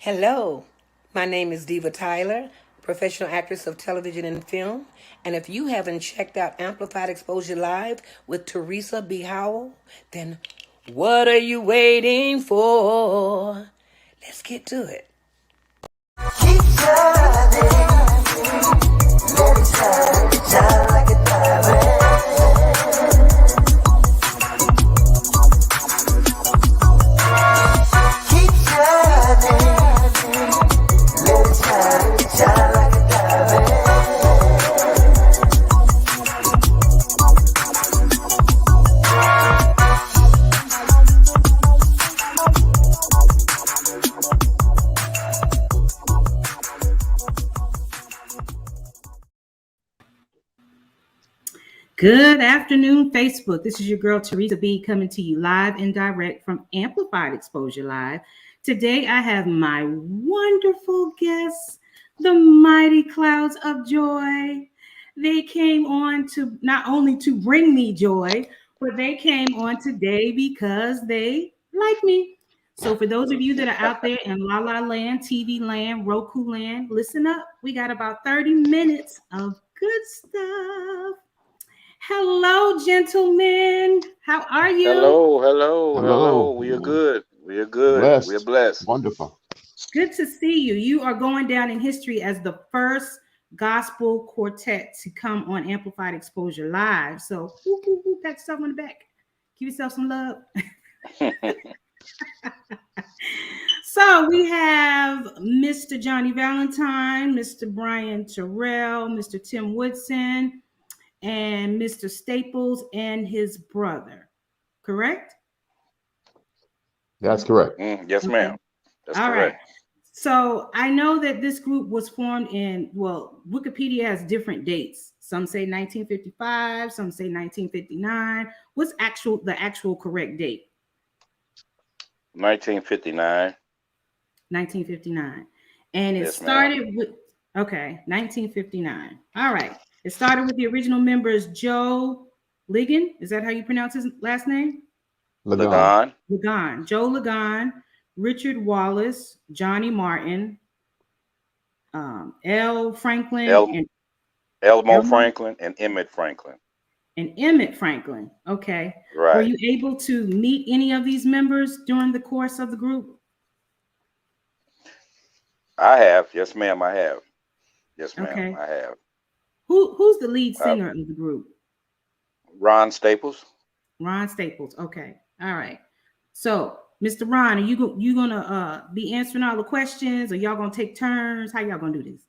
Hello, my name is Diva Tyler, professional actress of television and film. And if you haven't checked out Amplified Exposure Live with Teresa B. Howell, then what are you waiting for? Let's get to it. Keep shining, let it shine like a diamond. Good afternoon, Facebook. This is your girl, Teresa B, coming to you live and direct from Amplified Exposure Live. Today, I have my wonderful guests, the Mighty Clouds of Joy. They came on to not only to bring me joy, but they came on today because they like me. So for those of you that are out there in La La Land, TV Land, Roku Land, listen up. We got about 30 minutes of good stuff. Hello, gentlemen. How are you? Hello. We are good. We are good. We are blessed. Wonderful. Good to see you. You are going down in history as the first gospel quartet to come on Amplified Exposure Live. So, pat yourself on the back. Give yourself some love. So we have Mr. Johnny Valentine, Mr. Brian Terrell, Mr. Tim Woodson, and Mr. Staples and his brother, correct? That's correct. Yes, Okay. ma'am. That's all correct. Right. So I know that this group was formed in, well, Wikipedia has different dates. Some say 1955, some say 1959. What's the actual correct date? 1959. 1959. And it Yes, started with, 1959. All right. It started with the original members, Joe Ligon. Is that how you pronounce his last name? Ligon. Joe Ligon, Richard Wallace, Johnny Martin, Elmo Franklin, and Emmett Franklin. Okay. Right. Were you able to meet any of these members during the course of the group? I have. Yes, ma'am. I have. Yes, ma'am. Okay. I have. Who's the lead singer of the group? Ron Staples. Ron Staples. Okay. All right. So, Mr. Ron, are you gonna be answering all the questions, or y'all gonna take turns? How y'all gonna do this?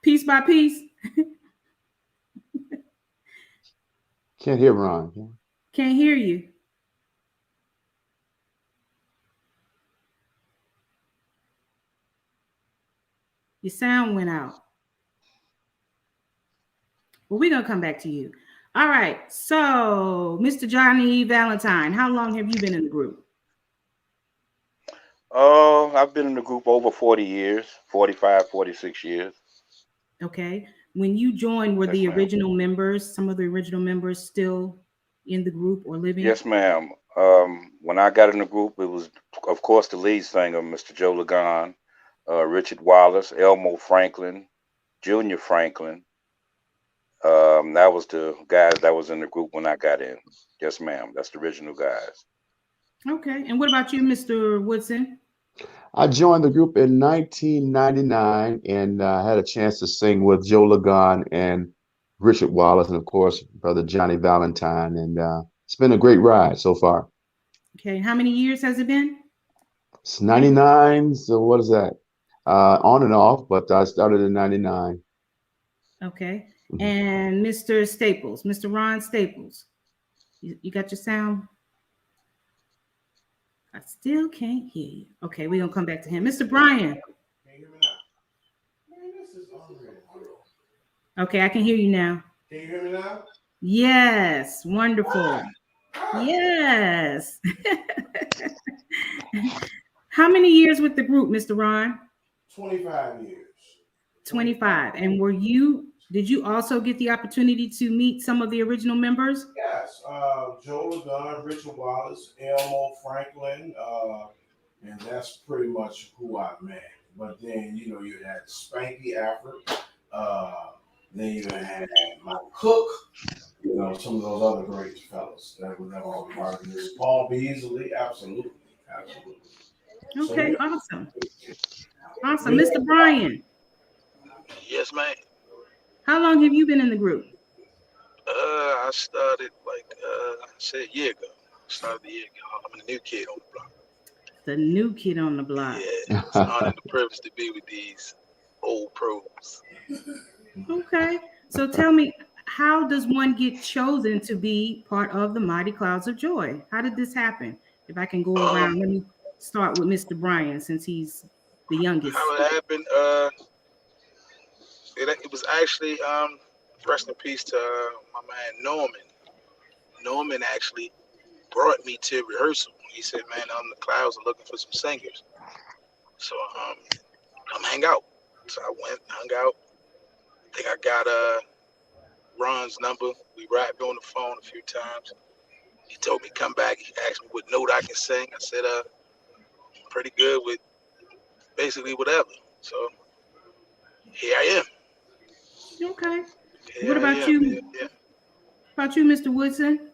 Piece by piece. Can't hear Ron. Can't hear you. Your sound went out. Well, we're going to come back to you. All right. So, Mr. Johnny Valentine, how long have you been in the group? Oh, I've been in the group over 40 years, 45, 46 years. Okay. When you joined, were the original members, some of the original members still in the group or living? Yes, ma'am. When I got in the group, it was, of course, the lead singer, Mr. Joe Ligon, Richard Wallace, Elmo Franklin, Junior Franklin. That was the guys that was in the group when I got in. Yes, ma'am. That's the original guys. Okay. And what about you, Mr. Woodson? I joined the group in 1999 and had a chance to sing with Joe Ligon and Richard Wallace and, of course, Brother Johnny Valentine. And it's been a great ride so far. Okay. How many years has it been? It's 99. So what is that? On and off, but I started in 99. Okay. And Mr. Staples, Mr. Ron Staples, you got your sound? I still can't hear you. Okay, we're going to come back to him. Mr. Brian. Can you hear me now? Man, this is unreal. Okay, I can hear you now. Can you hear me now? Yes, wonderful. Yes. How many years with the group, Mr. Ron? 25 years. 25. And were you Did you also get the opportunity to meet some of the original members? Yes, Joe Ligon, Richard Wallace, Elmo Franklin, and that's pretty much who I met. But then, you know, you had Spanky Afric, then you had my cook, you know, some of those other great fellas that were all part of this. Paul Beasley, absolutely, absolutely. Okay, So, awesome. Awesome. Mr. Brian, Yes, man. how long have you been in the group? I started I said a year ago. Started a year ago. I'm a new kid on the block. The new kid on the block. Yeah, it's an honor and a privilege to be with these old pros. Okay. So tell me, how does one get chosen to be part of the Mighty Clouds of Joy? How did this happen? If I can go Um, around, let me start with Mr. Brian since he's the youngest. how it happened? It was actually rest in peace to my man Norman. Norman actually brought me to rehearsal. He said, "Man, the Clouds are looking for some singers, so come hang out." So I went, hung out. I think I got Ron's number. We rapped on the phone a few times. He told me come back. He asked me what note I can sing. I said, pretty good with basically whatever. So here I am. Okay. Here What I about am. you? Yeah. About you, Mr. Woodson?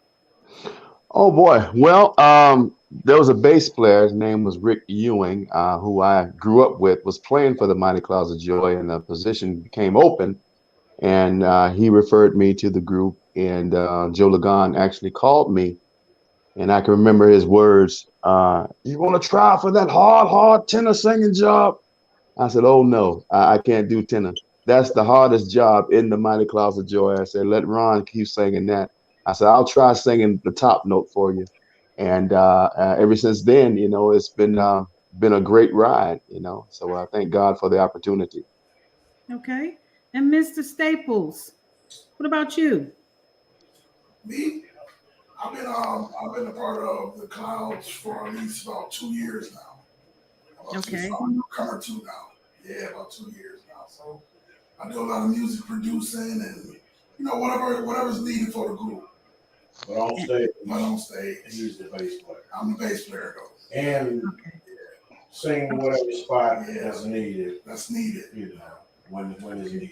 Oh boy. Well, there was a bass player. His name was Rick Ewing, who I grew up with, was playing for the Mighty Clouds of Joy, and the position became open. And he referred me to the group. And Joe Ligon actually called me, and I can remember his words. You want to try for that hard tenor singing job? I said, "Oh no, I can't do tenor. That's the hardest job in the Mighty Clouds of Joy." I said, "Let Ron keep singing that." I said, "I'll try singing the top note for you." And ever since then, you know, it's been a great ride, you know. So I thank God for the opportunity. Okay. And Mr. Staples, what about you? Me, I've been a part of the Clouds for at least about 2 years now. About two, Okay. so I'm coming to now. Yeah, about 2 years now. So I do a lot of music producing and whatever's needed for the group. but on stage, He's the bass player. I'm the bass player though. And Okay. sing whatever spot Yeah. that's needed, That's needed. you know, when it's needed.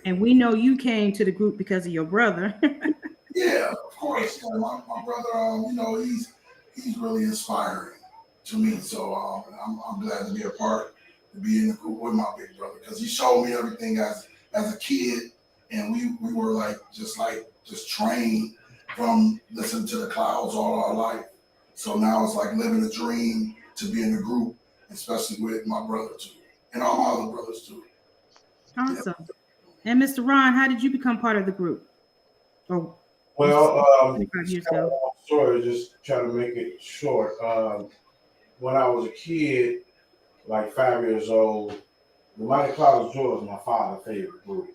And we know you came to the group because of your brother. Yeah, of course. You know, my brother, he's really inspiring to me. So I'm glad to be a part, to be in the group with my big brother because he showed me everything as a kid, and we were just trained from listening to the Clouds all our life. So now it's like living a dream to be in the group, especially with my brother too, and all my other brothers too. Awesome. And Mr. Ron, how did you become part of the group? Oh, Well, 25 years it's kind of a ago. long story, just try to make it short. When I was a kid, like 5 years old, the Mighty Clouds of Joy was my father's favorite group.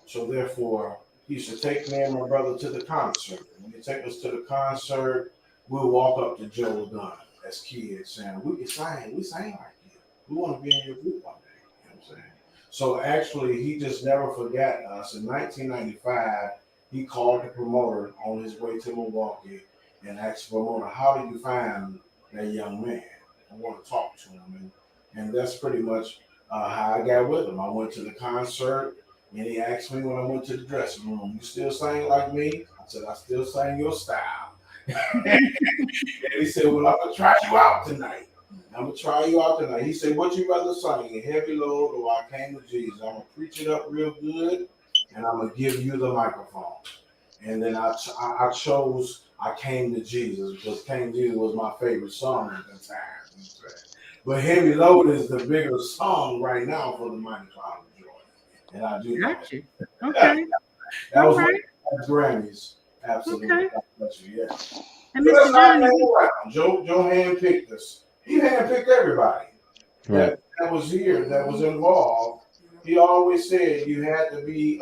So therefore, he used to take me and my brother to the concert. When he take us to the concert, we'll walk up to Joe Ligon as kids saying, "We can sing, we sing like you. We want to be in your group one day." You know what I'm saying? So actually, he just never forgot us. In 1995, he called the promoter on his way to Milwaukee and asked the promoter, "How did you find that young man? I want to talk to him." And that's pretty much how I got with him. I went to the concert, and he asked me when I went to the dressing room, "You still sing like me?" I said, "I still sing your style." And he said, "Well, I'm going to try you out tonight. I'm going to try you out tonight." He said, "What you rather sing, a heavy load or I Came to Jesus? I'm going to preach it up real good, and I'm going to give you the microphone." And then I chose I Came to Jesus because Came to Jesus was my favorite song at the time. But Heavy Load is the bigger song right now for the Mighty Cloud of Joy. And I do that. Got you. Okay. That All was right. one of the Grammys. Absolutely. Okay. God bless you. Yeah. And So that's Mr. how I Johnny, came around. Joe handpicked us. He handpicked everybody Right. that was here, that was involved. He always said you had to be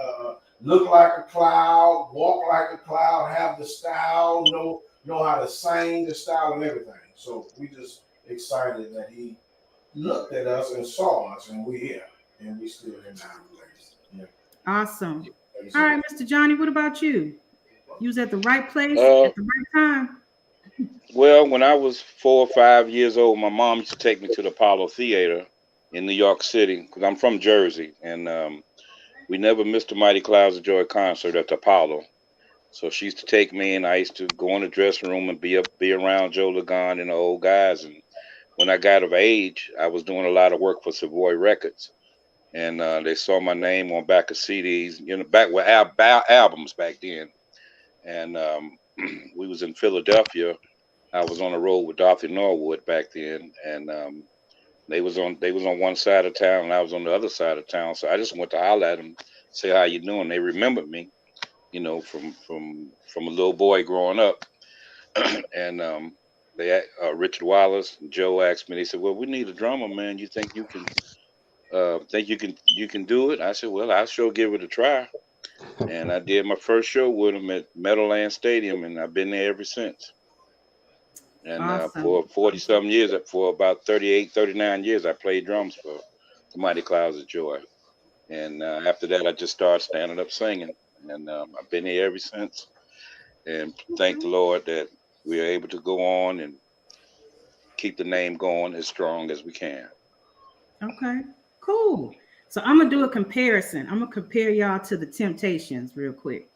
look like a cloud, walk like a cloud, have the style, know how to sing the style and everything. So we just excited that he looked at us and saw us, and we here, and we still here now. Yeah. Awesome. All right, Mr. Johnny, what about you? You was at the right place Uh, at the right time. well, when I was 4 or 5 years old, my mom used to take me to the Apollo Theater in New York City because I'm from Jersey, and we never missed a Mighty Clouds of Joy concert at the Apollo. So she used to take me, and I used to go in the dressing room and be around Joe Ligon and the old guys. And when I got of age, I was doing a lot of work for Savoy Records, and they saw my name on back of CDs, back with albums back then. And we was in Philadelphia. I was on the road with Dorothy Norwood back then, and they was on one side of town, and I was on the other side of town. So I just went to holler at them, say how you doing. They remembered me, from a little boy growing up. And Richard Wallace and Joe asked me. They said, "Well, we need a drummer, man. You think you can do it?" I said, "Well, I'll sure give it a try." And I did my first show with him at Meadowland Stadium, and I've been there ever since. And Awesome. for 40-something years, for about 38, 39 years, I played drums for the Mighty Clouds of Joy. And after that, I just started standing up singing. And I've been here ever since. And thank the Lord that we are able to go on and keep the name going as strong as we can. Okay, cool. So I'm going to do a comparison. I'm going to compare y'all to the Temptations real quick.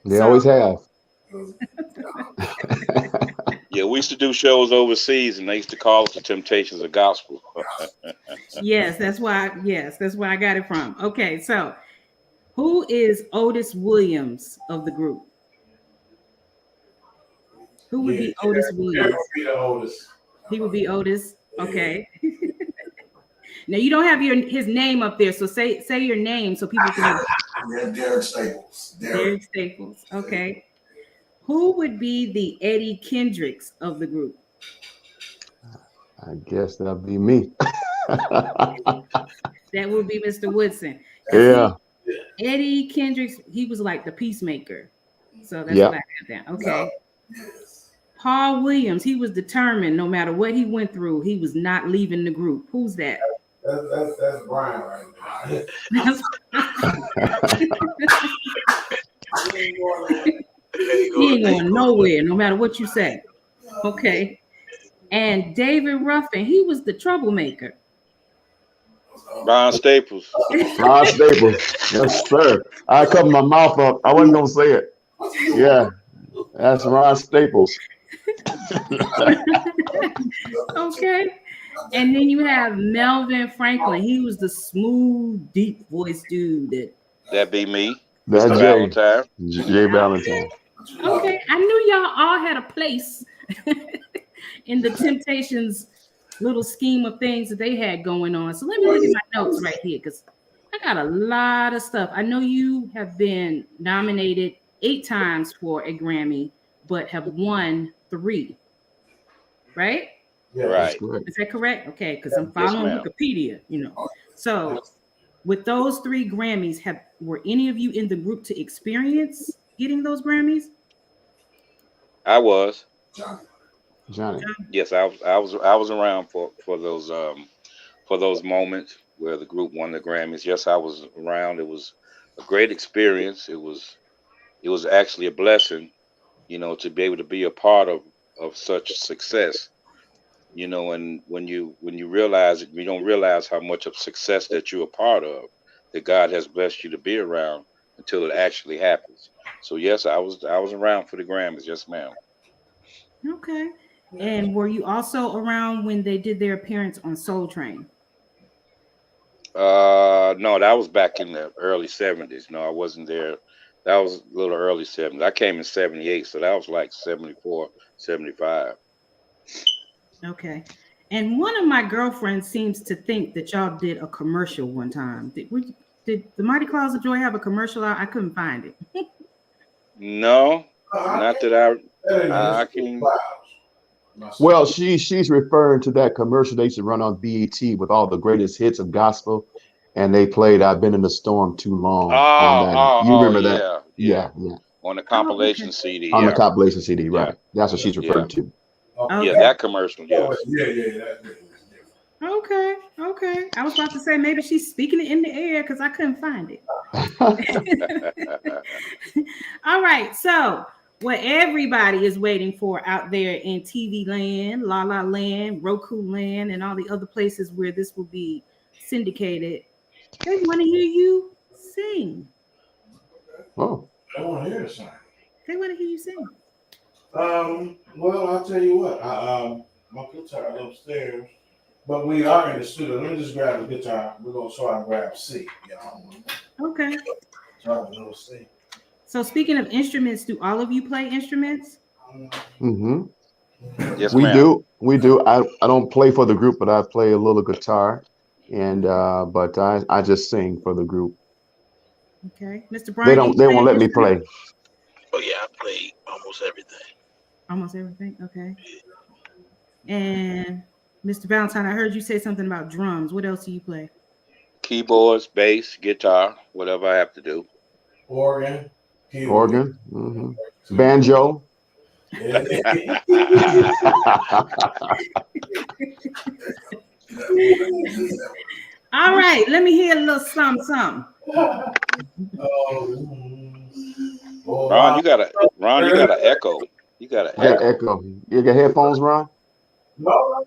They always have. Yeah, we used to do shows overseas, and they used to call us the Temptations of Gospel. Yes, that's where I got it from. Okay, so who is Otis Williams of the group? Who would be Otis Williams? He would be Otis. Okay. Now you don't have his name up there, so say your name so people can. Yeah, Derek Staples. Derek Staples. Okay. Who would be the Eddie Kendricks of the group? I guess that'll be me. That would be Mr. Woodson. Yeah. Eddie Kendricks, he was like the peacemaker. So that's Yep. what I have down. Okay. Paul Williams, he was determined no matter what he went through, he was not leaving the group. Who's that? That's Brian right He ain't going nowhere, no matter what you say. Okay. And David Ruffin, he was the troublemaker. Ron Staples. Ron Staples. Yes, sir. I covered my mouth up. I wasn't going to say it. Yeah. That's Ron Staples. Okay. And then you have Melvin Franklin. He was the smooth, deep voice dude. That be me. That's Mr. Valentine. Jay Valentine. Okay. I knew y'all all had a place in the Temptations little scheme of things that they had going on. So let me look at my notes right here because I got a lot of stuff. I know you have been nominated 8 times for a Grammy, but have won 3, right? Yeah, Right. Is that correct? Okay, because I'm following Wikipedia, So with those 3 Grammys, were any of you in the group to experience getting those Grammys? I was. Johnny. Yes, I was around for those moments where the group won the Grammys. Yes, I was around. It was a great experience. It was actually a blessing, to be able to be a part of such success. And when you realize it, you don't realize how much of success that you're a part of, that God has blessed you to be around until it actually happens. So yes, I was around for the Grammys. Yes, ma'am. Okay. And were you also around when they did their appearance on Soul Train? No, that was back in the early 70s. No, I wasn't there. That was a little early 70s. I came in 78, so that was like 74, 75. Okay. And one of my girlfriends seems to think that y'all did a commercial one time. Did the Mighty Clouds of Joy have a commercial out? I couldn't find it. No, not that I can. Well, she's referring to that commercial they used to run on BET with all the greatest hits of gospel, and they played "I've Been in the Storm Too Long." You remember that? Yeah. On the compilation CD. On the compilation CD, right? That's what she's referring to. Yeah, that commercial. Yeah. Okay. I was about to say maybe she's speaking it in the air because I couldn't find it. All right. So what everybody is waiting for out there in TV land, La La Land, Roku Land, and all the other places where this will be syndicated, they want to hear you sing. Oh, I want to hear the song. They want to hear you sing. Well, I'll tell you what. My guitar is upstairs, but we are in the studio. Let me just grab the guitar. We're gonna try and grab C. Okay. Try a little C. So speaking of instruments, do all of you play instruments? mm-hmm. Yes, We ma'am. do. We do. I don't play for the group, but I play a little guitar, and but I just sing for the group. Okay, Mr. They Brian, don't. They won't let me play. Oh yeah, I played almost everything. Almost everything. Okay. And Mr. Valentine, I heard you say something about drums. What else do you play? Keyboards, bass, guitar, whatever I have to do. Organ. Keyboard. Organ, mm-hmm. Banjo. All right, let me hear a little something. Ron, you got an echo. You got an echo. Echo. You got headphones, Ron? No.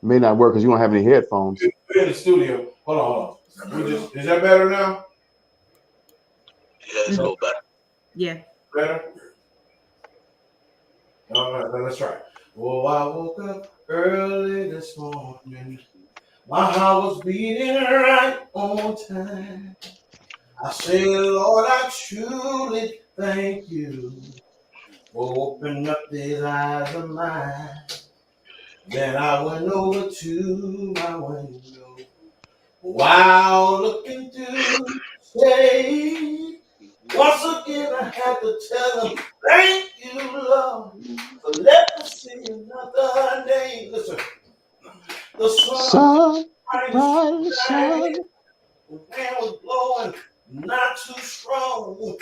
May not work because you don't have any headphones. We're in the studio. Hold on. Is that better now? Yeah, it's a little better. Yeah. Better? All right, let's try. Oh, I woke up early this morning. My heart was beating right on time. I said, Lord, I truly thank you for opening up these eyes of mine. Then I went over to my window while looking through the shade. Once again, I had to tell him, thank you, Lord, for letting me see another day. Listen, the sun, bright sun, the wind was blowing not too strong,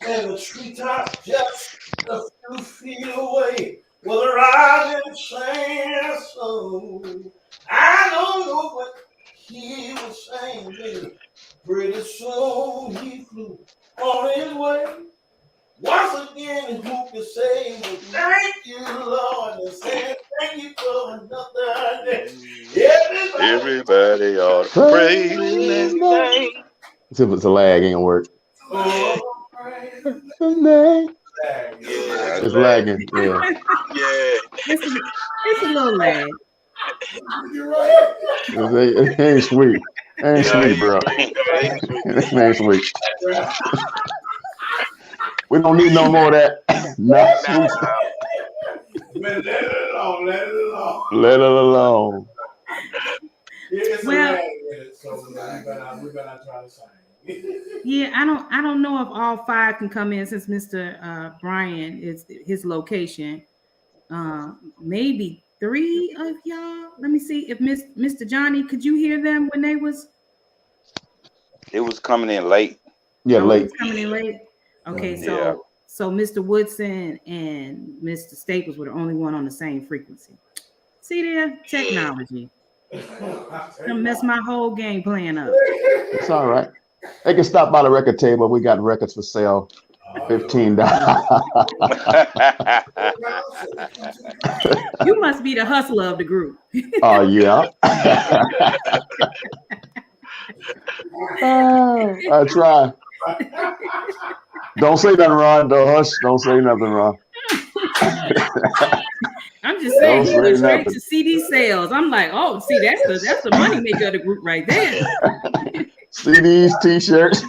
and the treetop just a few feet away with a rising sand. So I don't know what he was saying, baby. Pretty soon he flew on his way. Once again, who can say, well, thank you, Lord, and say thank you for another day. Everybody ought to praise his name. If it's a lag, ain't gonna work. Oh, Yeah, It's lagging. Yeah. yeah. It's a little lag. It ain't sweet. Ain't sweet, bro. It ain't sweet. We don't need no more of that. Not sweet. Man, let it alone. Let it alone. Let it alone. It's Well, a lag in it, so we better try to sing. Yeah, I don't know if all five can come in since Mr. Brian is his location. Maybe three of y'all. Let me see if Mr. Johnny, could you hear them when they was? It was coming in late. Yeah, Oh, late. it was coming in late. Okay, Yeah. so Mr. Woodson and Mr. Staples were the only one on the same frequency. See there, technology. Gonna mess my whole game plan up. It's all right. They can stop by the record table. We got records for sale. $15. You must be the hustler of the group. Oh, yeah. I try. Don't say nothing, Ron. Don't hush. Don't say nothing, Ron. I'm just saying, Don't he say went straight nothing. to CD sales. I'm like, oh, see, that's the money maker of the group right there. CDs, T-shirts.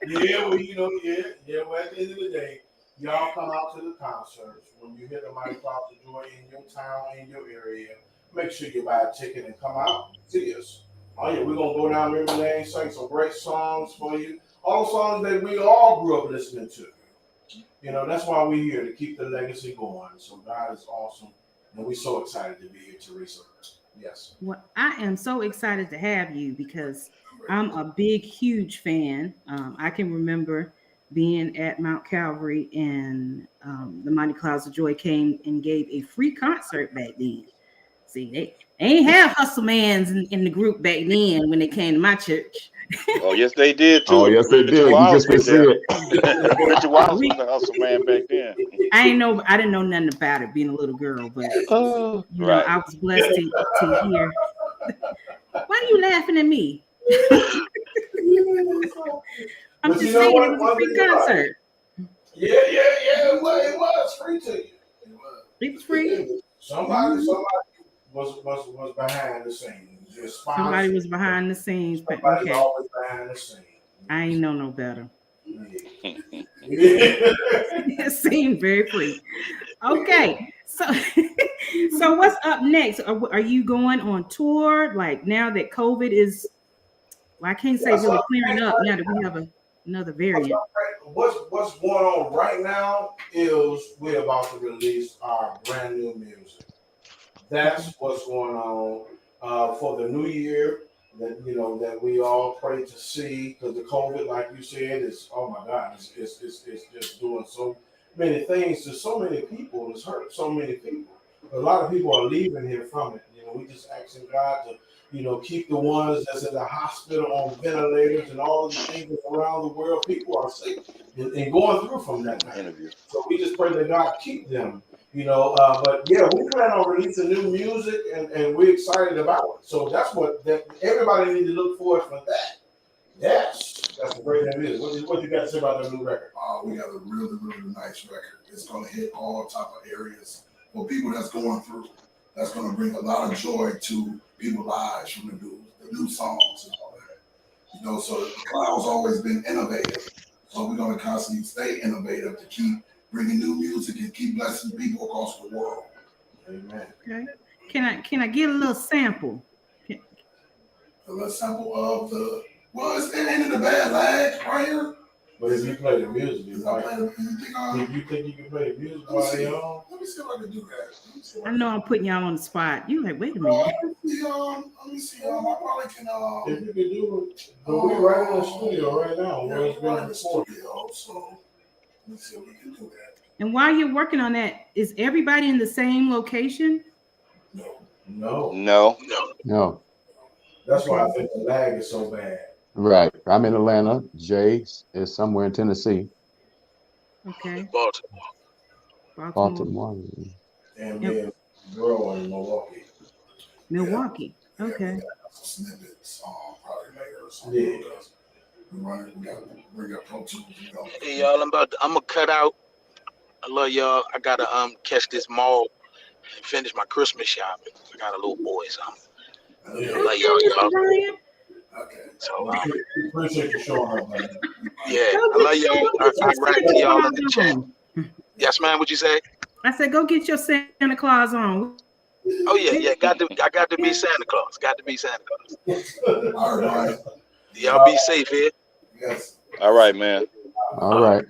Yeah, well, you know, yeah. Well, at the end of the day, y'all come out to the concerts. When you hear the Mighty Clouds of Joy in your town, in your area, make sure you buy a ticket and come out and see us. Oh yeah, we're gonna go down memory lane, sing some great songs for you. All songs that we all grew up listening to. You know, that's why we're here, to keep the legacy going. So God is awesome, and we're so excited to be here, Teresa. Yes. Well, I am so excited to have you because I'm a big, huge fan. I can remember being at Mount Calvary, and the Mighty Clouds of Joy came and gave a free concert back then. See, they ain't have hustle mans in the group back then when they came to my church. Oh, yes, they did too. Oh, yes, they Richard did. You Wallace just can was see there. it. Richard Wallace was the hustle man back then. I didn't know nothing about it being a little girl, but Oh, you know, Right. I was blessed to hear. Why are you laughing at me? I'm But just you know saying what? it was a One free thing about concert. Yeah. It was free to you. It was. It was free. Somebody was behind the scenes. Just Somebody sponsored. was behind the scenes. But Somebody's okay, always behind the scenes. I ain't know no better. Yeah. It seemed very free. Okay, so so what's up next? Are you going on tour? Like now that COVID is, well, I can't say really clearing up now that we have another variant. What's going on right now is we're about to release our brand new music. That's what's going on for the new year. That we all pray to see, because the COVID, like you said, is, oh my God, it's just doing so many things to so many people. It's hurt so many people. A lot of people are leaving here from it. We just asking God to keep the ones that's in the hospital on ventilators and all of the things around the world. People are sick and going through from that now. So we just pray that God keep them. But yeah, we plan on releasing new music, and we're excited about it. So that's everybody needs to look forward for that. Yes, that's a great name is. What you got to say about that new record? We have a really, really nice record. It's going to hit all type of areas for people that's going through. That's going to bring a lot of joy to people's lives from the new songs and all that. So the Cloud's always been innovative. So we're going to constantly stay innovative to keep bringing new music and keep blessing people across the world. Amen. Okay. Can I get a little sample? A little sample of it's in the bad lag right here. But if you play the music, If you think you can play the music while they're on? Let me see if I can do that. I know I'm putting y'all on the spot. You like, wait a minute. Let me see. I probably can. If you can do it, but we're right in the studio right now. Yeah, Where it's we're right been in the recorded. studio, so let's see if we can do that. And while you're working on that, is everybody in the same location? No. That's why I think the lag is so bad. Right. I'm in Atlanta. Jay is somewhere in Tennessee. Okay. Baltimore. And then grow in Milwaukee. Milwaukee. Okay. Snippets, probably later or something. Yeah. We got to bring up Pro Tools. Hey y'all, I'm gonna cut out. I love y'all. I gotta catch this mall and finish my Christmas shopping. I got a little boy, so I love y'all. Okay. So Appreciate you showing up, man. yeah, I love y'all. I write to y'all in the chat. Yes, man. What you say? I said, go get your Santa Claus on. Oh yeah. I got to be Santa Claus. Got to be Santa Claus. All right. Y'all be safe here. Yes. All right, man. All right.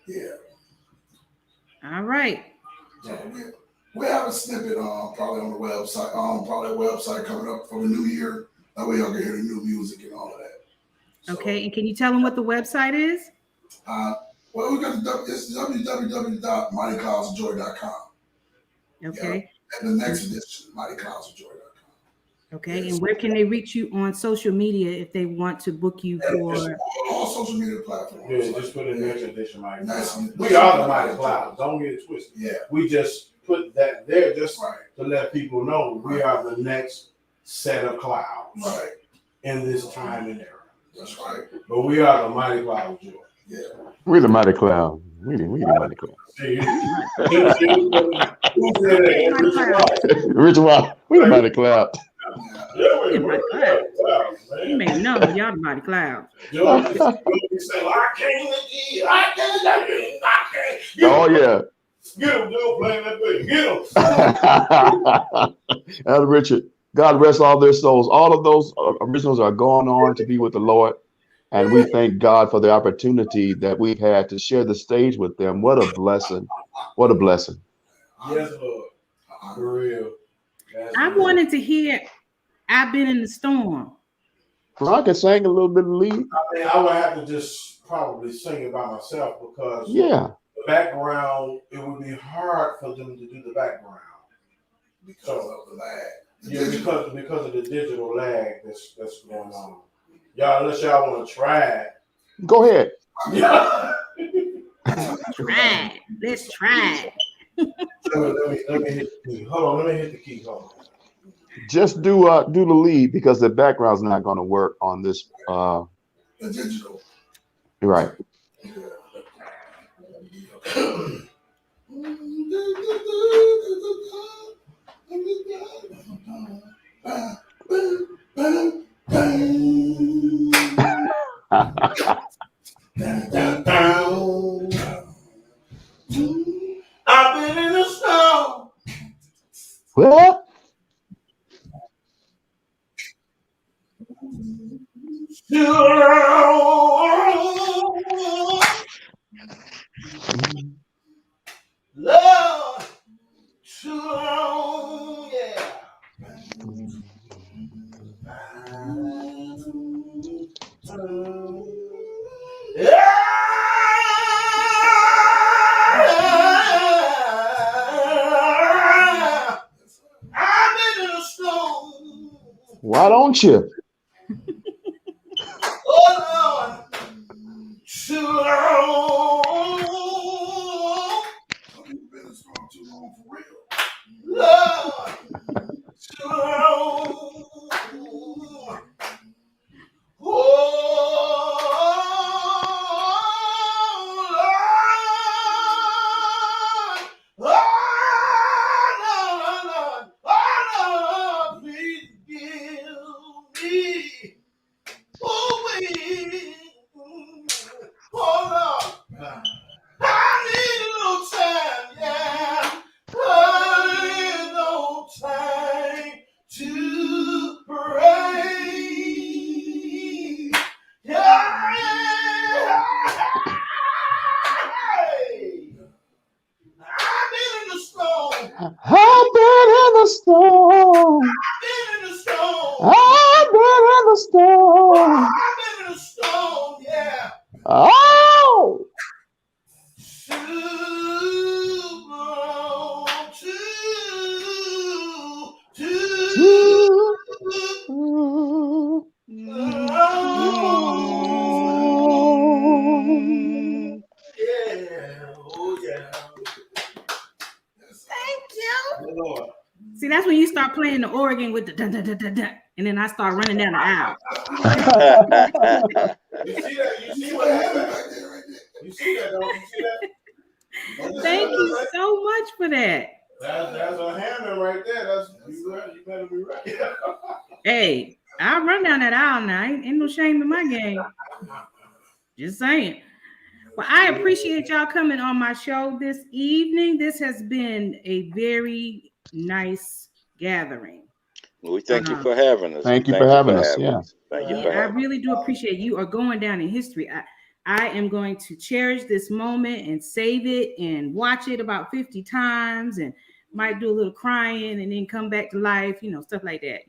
Yeah. All right. So we have a snippet probably on the website. Probably a website coming up for the new year. That way y'all can hear the new music and all of that. So, Okay. And can you tell them what the website is? Well, we got it's www.mightycloudsofjoy.com. Okay. Yeah. And the next edition, mightycloudsofjoy.com. Okay. And where can they reach you on social media if they want to book you for? All social media platforms. Yeah, just put in next edition, Mighty Nice. Clouds. We are the Mighty Clouds. Don't get it twisted. Yeah. We just put that there just Right. to let people know we are the next set of clouds Right. in this time and era. That's right. But we are the Mighty Clouds, Joy. Yeah. We're the Mighty Cloud. We the Mighty Cloud. See, Rich Wallace. We're the Mighty Cloud. yeah, we're the Mighty Clouds, You man. may know y'all the Mighty Clouds. Joy, you say, I can't. Oh, yeah. Get him, Joe, playing that thing. Get him. Elder Richard, God rest all their souls. All of those originals are going on to be with the Lord. And we thank God for the opportunity that we've had to share the stage with them. What a blessing. What a blessing. Yes, Lord. For real. I wanted to hear I've Been in the Storm. Ron can sing a little bit of lead. I mean, I would have to just probably sing it by myself because Yeah. the background, it would be hard for them to do the background. Because of the lag. Yeah, because of the digital lag that's going on. Y'all, unless y'all want to try it. Go ahead. Yeah. Try. Let's try. Let me hit the key. Hold on, let me hit the key. Hold on. Just do the lead because the background's not going to work on this. The digital. Right. I've been in the snow. What? Love, too long, yeah. I've been in the storm. Why don't you? Oh Lord, too long. You've been in the storm too long for real. Lord, too long. Oh, Lord. Oh, Lord, please give me away. Oh, Lord. I need a little time, yeah. I need no time to pray. Yeah. I've been in the storm. I've been in the storm. I've been in the storm. I've been in the storm. I've been in the storm, yeah. Oh. See, that's when you start playing the organ with the dun dun dun dun dun, and then I start running down the aisle. You see that? You see what happened? You see that, don't you see that? Thank you so much for that. That's a Hammond right there. That's you better be right. Hey, I'll run down that aisle now. Ain't no shame in my game. Just saying. Well, I appreciate y'all coming on my show this evening. This has been a very nice gathering. Well, we thank you for having us. Thank you for having us. Yeah. Thank you Yeah, for I having us. really do appreciate you are going down in history. I am going to cherish this moment and save it and watch it about 50 times and might do a little crying and then come back to life, stuff like that.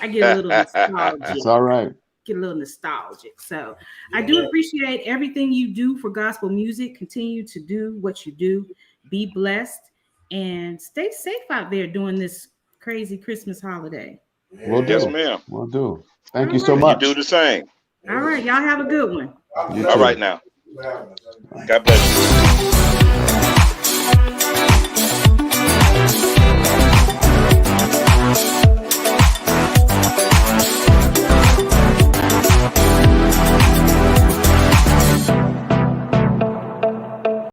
I get a little nostalgic. That's all right. Get a little nostalgic. So I do appreciate everything you do for gospel music. Continue to do what you do. Be blessed and stay safe out there during this crazy Christmas holiday. We'll do. Yes, ma'am. We'll do. Thank you so You much. do the same. All right. Y'all have a good one. You All too. right now. God bless you.